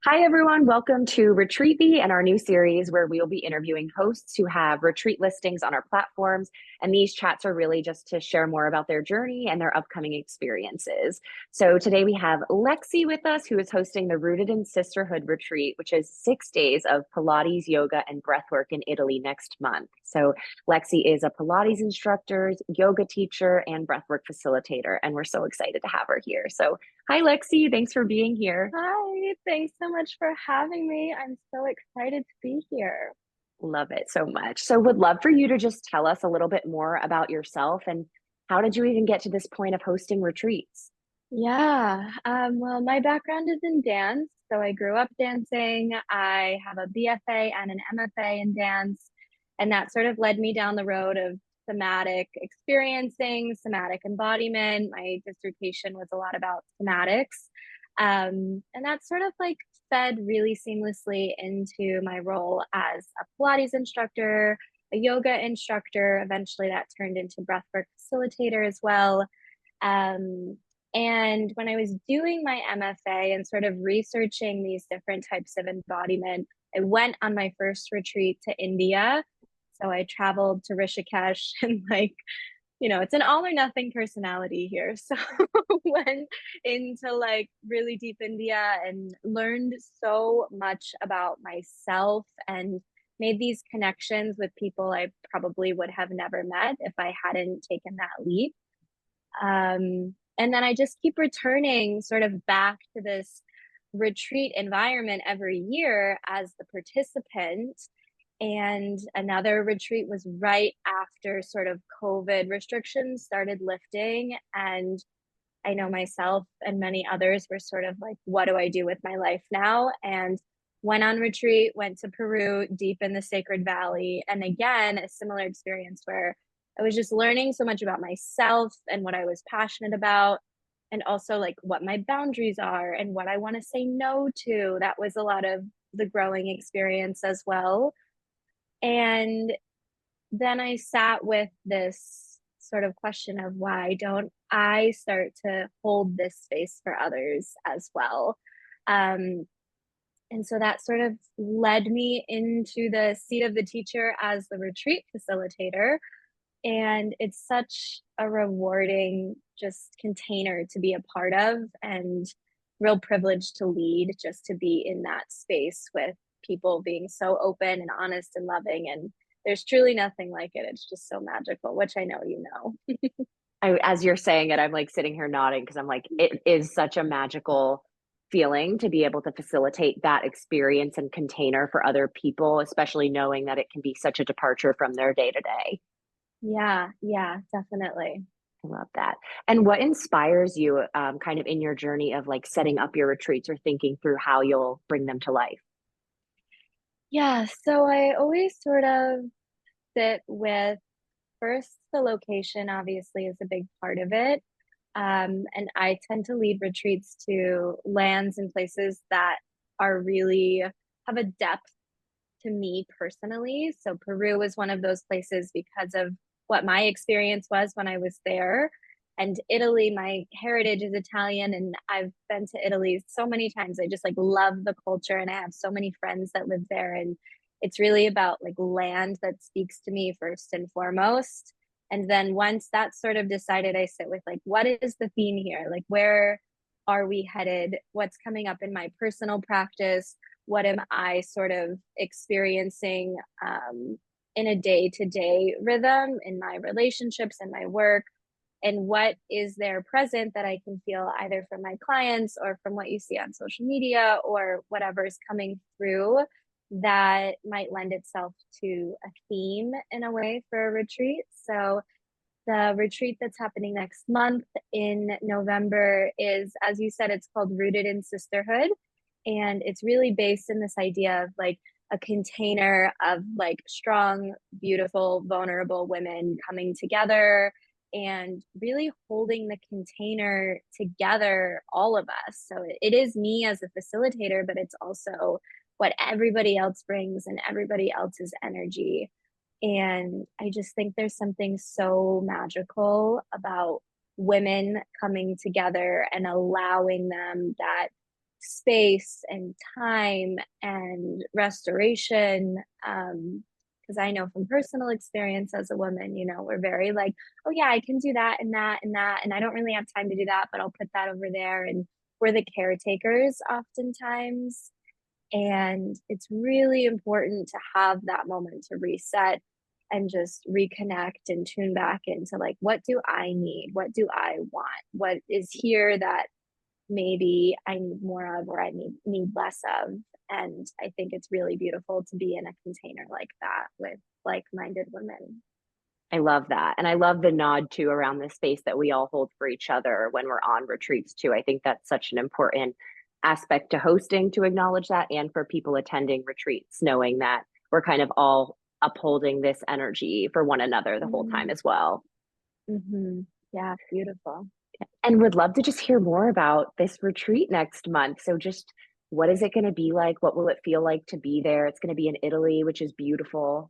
Hi, everyone. Welcome to Retreat Bee and our new series where we will be interviewing hosts who have retreat listings on our platforms. And these chats are really just to share more about their journey and their upcoming experiences. So today we have Lexie with us, who is hosting the Rooted in Sisterhood retreat, which is 6 days of Pilates, yoga, and breathwork in Italy next month. So Lexie is a Pilates instructor, yoga teacher, and breathwork facilitator. And we're so excited to have her here. So hi, Lexie. Thanks for being here. Hi, thanks so much for having me. I'm so excited to be here. Love it so much. So, would love for you to just tell us a little bit more about yourself and how did you even get to this point of hosting retreats? Well, my background is in dance. So I grew up dancing. I have a BFA and an MFA in dance. And that sort of led me down the road of somatic experiencing, somatic embodiment. My dissertation was a lot about somatics. And that sort of like fed really seamlessly into my role as a Pilates instructor, a yoga instructor. Eventually, that turned into breathwork facilitator as well. Um, and when I was doing my MFA and sort of researching these different types of embodiment, I went on my first retreat to India. So I traveled to Rishikesh and it's an all or nothing personality here. So went into like really deep India and learned so much about myself and made these connections with people I probably would have never met if I hadn't taken that leap. And then I just keep returning sort of back to this retreat environment every year as the participant. And another retreat was right after sort of COVID restrictions started lifting. And I know myself and many others were sort of like, what do I do with my life now? And went on retreat, went to Peru, deep in the Sacred Valley. And again, a similar experience where I was just learning so much about myself and what I was passionate about, and also like what my boundaries are and what I want to say no to. That was a lot of the growing experience as well. And then I sat with this sort of question of why don't I start to hold this space for others as well? Um, and so that sort of led me into the seat of the teacher as the retreat facilitator. And it's such a rewarding just container to be a part of and real privilege to lead, just to be in that space with people being so open and honest and loving. And there's truly nothing like it. It's just so magical, which I know you know. As you're saying it, I'm like sitting here nodding because I'm like, it is such a magical feeling to be able to facilitate that experience and container for other people, especially knowing that it can be such a departure from their day to day. Yeah, definitely. I love that. And what inspires you kind of in your journey of like setting up your retreats or thinking through how you'll bring them to life? Yeah, so I always sort of sit with first the location, obviously, is a big part of it. And I tend to lead retreats to lands and places that are really have a depth to me personally. So Peru was one of those places because of what my experience was when I was there. And Italy, my heritage is Italian, and I've been to Italy so many times. I just like love the culture, and I have so many friends that live there. And it's really about like land that speaks to me first and foremost. And then once that's sort of decided, I sit with like, what is the theme here? Like, where are we headed? What's coming up in my personal practice? What am I sort of experiencing in a day to day rhythm in my relationships and my work? And what is there present that I can feel either from my clients or from what you see on social media or whatever is coming through that might lend itself to a theme in a way for a retreat. So the retreat that's happening next month in November is, as you said, it's called Rooted in Sisterhood. And it's really based in this idea of like a container of like strong, beautiful, vulnerable women coming together and really holding the container together, all of us. So it is me as a facilitator, but it's also what everybody else brings and everybody else's energy. And I just think there's something so magical about women coming together and allowing them that space and time and restoration. Because I know from personal experience as a woman, we're very like, oh yeah, I can do that and that and that, and I don't really have time to do that, but I'll put that over there. And we're the caretakers oftentimes. And it's really important to have that moment to reset and just reconnect and tune back into like, what do I need? What do I want? What is here that maybe I need more of, or I need less of? And I think it's really beautiful to be in a container like that with like-minded women. I love that. And I love the nod too around the space that we all hold for each other when we're on retreats too. I think that's such an important aspect to hosting to acknowledge that, and for people attending retreats, knowing that we're kind of all upholding this energy for one another the whole time Mm-hmm. as well. Mm-hmm. Yeah, beautiful. And would love to just hear more about this retreat next month. So just what is it going to be like? What will it feel like to be there? It's going to be in Italy, which is beautiful.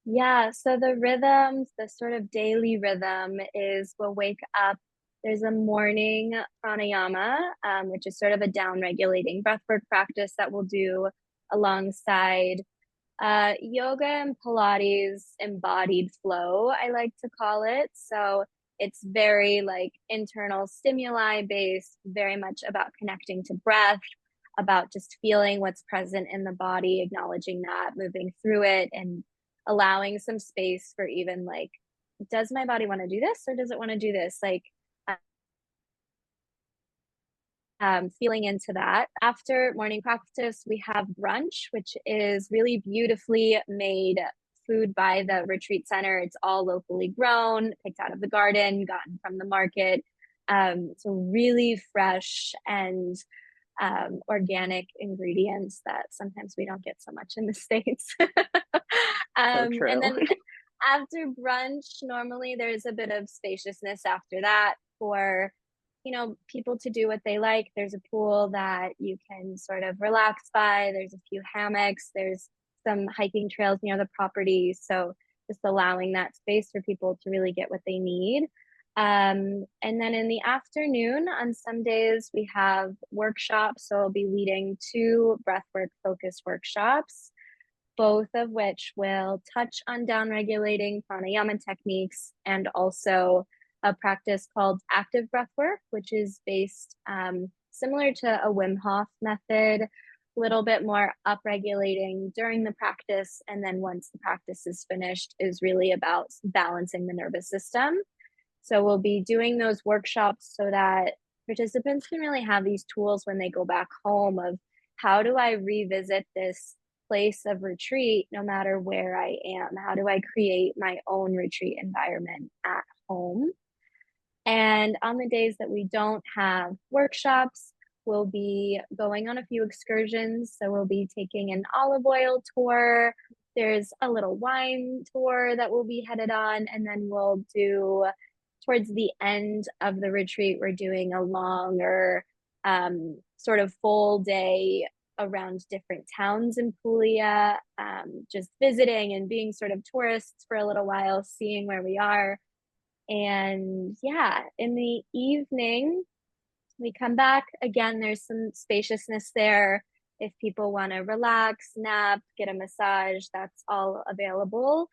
Yeah, so the rhythms, the sort of daily rhythm is we'll wake up. There's a morning pranayama, which is sort of a down regulating breathwork practice that we'll do alongside yoga and Pilates embodied flow, I like to call it. So it's very like internal stimuli based, very much about connecting to breath, about just feeling what's present in the body, acknowledging that, moving through it, and allowing some space for even like, does my body want to do this or does it want to do this? Like, feeling into that. After morning practice, we have brunch, which is really beautifully made food by the retreat center. It's all locally grown, picked out of the garden, gotten from the market. So really fresh and organic ingredients that sometimes we don't get so much in the States. So And true. then after brunch, normally there's a bit of spaciousness after that for people to do what they like. There's a pool that you can sort of relax by. There's a few hammocks. There's some hiking trails near the property. So just allowing that space for people to really get what they need. And then in the afternoon, on some days, we have workshops. So I'll be leading two breathwork focused workshops, both of which will touch on down regulating pranayama techniques and also a practice called active breath work, which is based similar to a Wim Hof method, a little bit more upregulating during the practice. And then once the practice is finished, is really about balancing the nervous system. So we'll be doing those workshops so that participants can really have these tools when they go back home of how do I revisit this place of retreat no matter where I am? How do I create my own retreat environment at home? And on the days that we don't have workshops, we'll be going on a few excursions. So we'll be taking an olive oil tour. There's a little wine tour that we'll be headed on. And then we'll do, towards the end of the retreat, we're doing a longer sort of full day around different towns in Puglia, just visiting and being sort of tourists for a little while, seeing where we are. And yeah, in the evening, we come back. Again, there's some spaciousness there. If people want to relax, nap, get a massage, that's all available.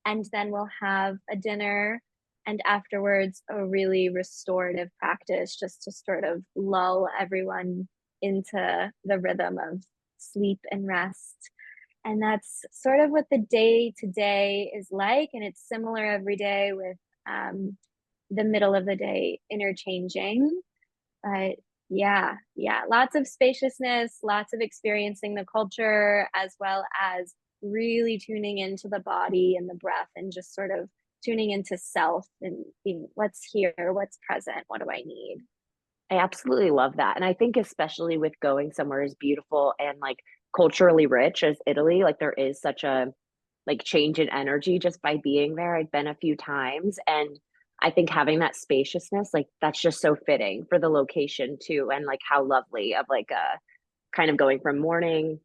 And then we'll have a dinner and afterwards a really restorative practice just to sort of lull everyone into the rhythm of sleep and rest. And that's sort of what the day to day is like. And it's similar every day with the middle of the day interchanging. But yeah, lots of spaciousness, lots of experiencing the culture, as well as really tuning into the body and the breath and just sort of tuning into self and being what's here, what's present, what do I need? I absolutely love that. And I think especially with going somewhere as beautiful and like culturally rich as Italy, like there is such a like change in energy just by being there. I've been a few times, and I think having that spaciousness, like that's just so fitting for the location too, and like how lovely of like a kind of going from morning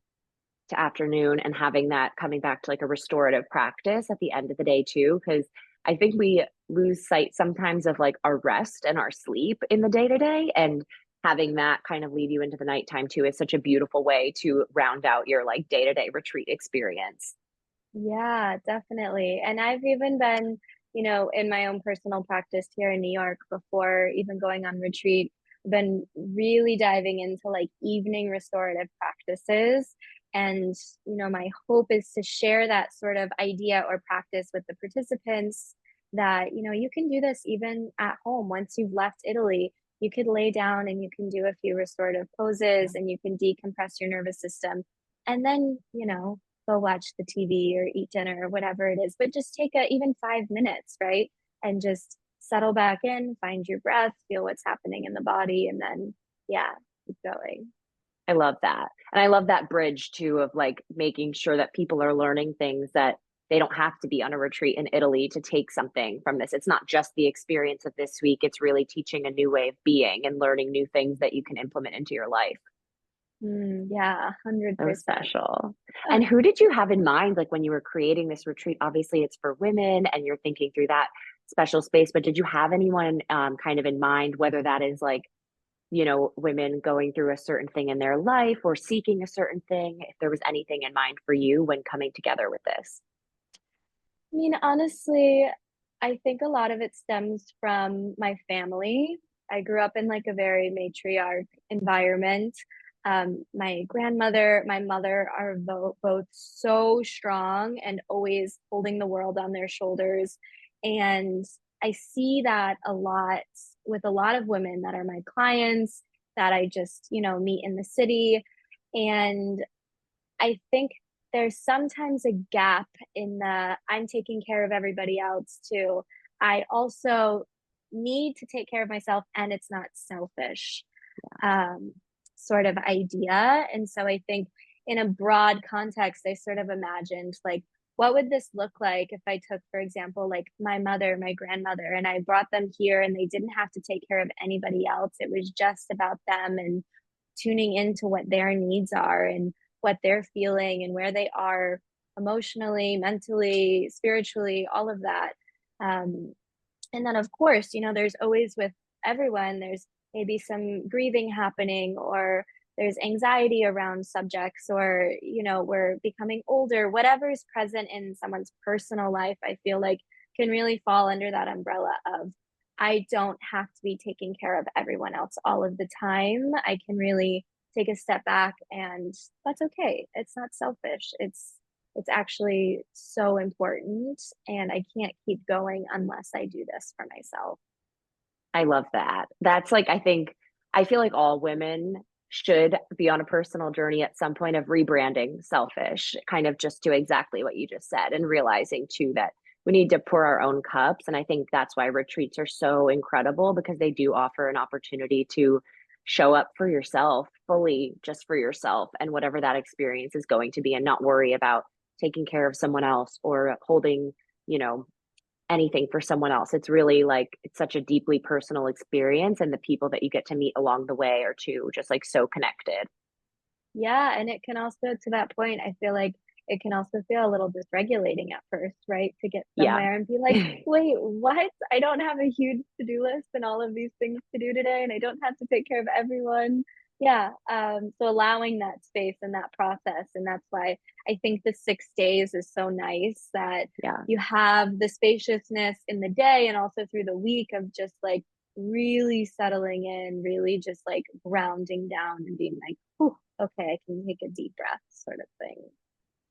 to afternoon and having that coming back to like a restorative practice at the end of the day too, because I think we lose sight sometimes of like our rest and our sleep in the day to day, and having that kind of lead you into the nighttime too is such a beautiful way to round out your like day-to-day retreat experience. Yeah, definitely. And I've even been, in my own personal practice here in New York before even going on retreat, been really diving into like evening restorative practices. And, my hope is to share that sort of idea or practice with the participants that, you can do this even at home. Once you've left Italy, you could lay down and you can do a few restorative poses and you can decompress your nervous system. And then, go watch the TV or eat dinner or whatever it is, but just take even 5 minutes, right? And just settle back in, find your breath, feel what's happening in the body, and then, yeah, keep going. I love that. And I love that bridge too of like making sure that people are learning things that they don't have to be on a retreat in Italy to take something from this. It's not just the experience of this week, it's really teaching a new way of being and learning new things that you can implement into your life. Yeah, So 100%. special. And who did you have in mind, like when you were creating this retreat? Obviously, it's for women and you're thinking through that special space, but did you have anyone kind of in mind, whether that is like, women going through a certain thing in their life or seeking a certain thing, if there was anything in mind for you when coming together with this? I mean, honestly, I think a lot of it stems from my family. I grew up in like a very matriarch environment. My grandmother, my mother are both so strong and always holding the world on their shoulders. And I see that a lot with a lot of women that are my clients that I just, meet in the city. And I think there's sometimes a gap in the I'm taking care of everybody else too. I also need to take care of myself and it's not selfish um, sort of idea. And so I think in a broad context, I sort of imagined like, what would this look like if I took, for example, like my mother, my grandmother, and I brought them here and they didn't have to take care of anybody else. It was just about them and tuning into what their needs are and what they're feeling and where they are emotionally, mentally, spiritually, all of that. Um, and then, of course, there's always with everyone, there's maybe some grieving happening or there's anxiety around subjects or, we're becoming older, whatever is present in someone's personal life, I feel like can really fall under that umbrella of I don't have to be taking care of everyone else all of the time. I can really take a step back and that's okay. It's not selfish. It's actually so important and I can't keep going unless I do this for myself. I love that. That's like, I feel like all women should be on a personal journey at some point of rebranding selfish, kind of just to exactly what you just said, and realizing too that we need to pour our own cups. And I think that's why retreats are so incredible because they do offer an opportunity to show up for yourself fully, just for yourself, and whatever that experience is going to be, and not worry about taking care of someone else or holding, you know, anything for someone else. It's really like it's such a deeply personal experience, and the people that you get to meet along the way are too just like so connected. Yeah, and it can also, to that point, I feel like it can also feel a little dysregulating at first, right? To get Yeah. somewhere and be like, wait, what? I don't have a huge to-do list and all of these things to do today, and I don't have to take care of everyone. Yeah. So allowing that space and that process, and that's why I think the 6 days is so nice that Yeah. you have the spaciousness in the day and also through the week of just like really settling in, really just like grounding down and being like, "Whew, okay, I can take a deep breath," sort of thing.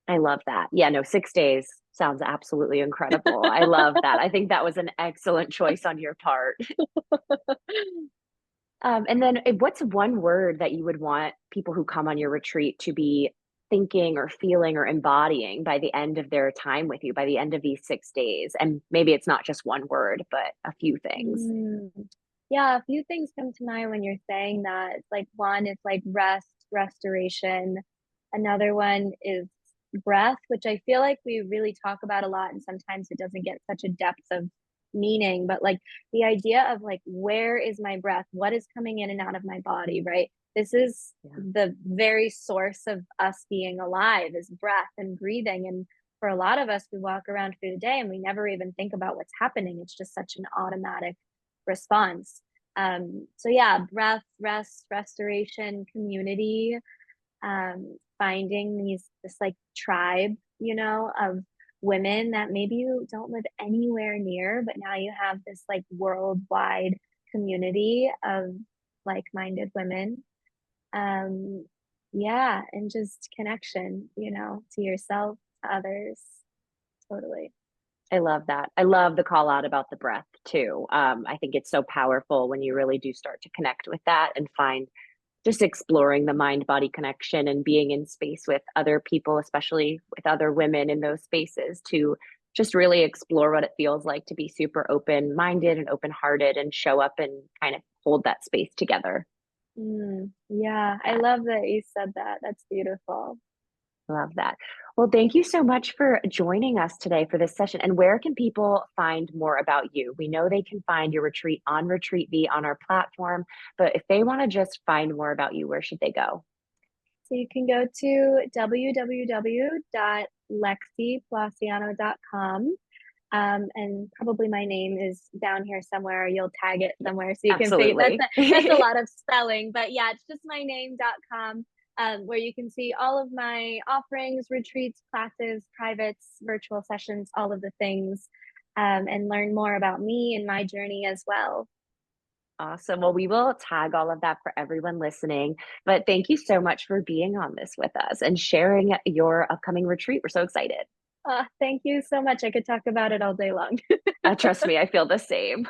I love that. Yeah, no, 6 days sounds absolutely incredible. I love that. I think that was an excellent choice on your part. And then what's one word that you would want people who come on your retreat to be thinking or feeling or embodying by the end of their time with you, by the end of these 6 days? And maybe it's not just one word, but a few things. Mm. Yeah, a few things come to mind when you're saying that. It's like one is like rest, restoration. Another one is breath, which I feel like we really talk about a lot, and sometimes it doesn't get such a depth of meaning. But like the idea of like, where is my breath? What is coming in and out of my body, right? This is Yeah. the very source of us being alive is breath and breathing. And for a lot of us, we walk around through the day and we never even think about what's happening. It's just such an automatic response. So yeah, breath, rest, restoration, community, finding this like tribe, of women that maybe you don't live anywhere near, but now you have this like worldwide community of like-minded women. Um, yeah, and just connection, to yourself, to others. Totally. I love that. I love the call out about the breath too. I think it's so powerful when you really do start to connect with that and find just exploring the mind body connection and being in space with other people, especially with other women in those spaces, to just really explore what it feels like to be super open minded and open hearted and show up and kind of hold that space together. Yeah, I Yeah, love that you said that. That's beautiful. love that. Well, thank you so much for joining us today for this session. And where can people find more about you? We know they can find your retreat on Retreat V on our platform, but if they want to just find more about you, where should they go? So you can go to www.lexiepalaciano.com. And probably my name is down here somewhere. You'll tag it Yes, somewhere so you can figure absolutely. that's a lot of spelling, but yeah, it's just my name.com, where you can see all of my offerings, retreats, classes, privates, virtual sessions, all of the things, and learn more about me and my journey as well. Awesome. Well, we will tag all of that for everyone listening. But thank you so much for being on this with us and sharing your upcoming retreat. We're so excited. Thank you so much. I could talk about it all day long. Trust me, I feel the same.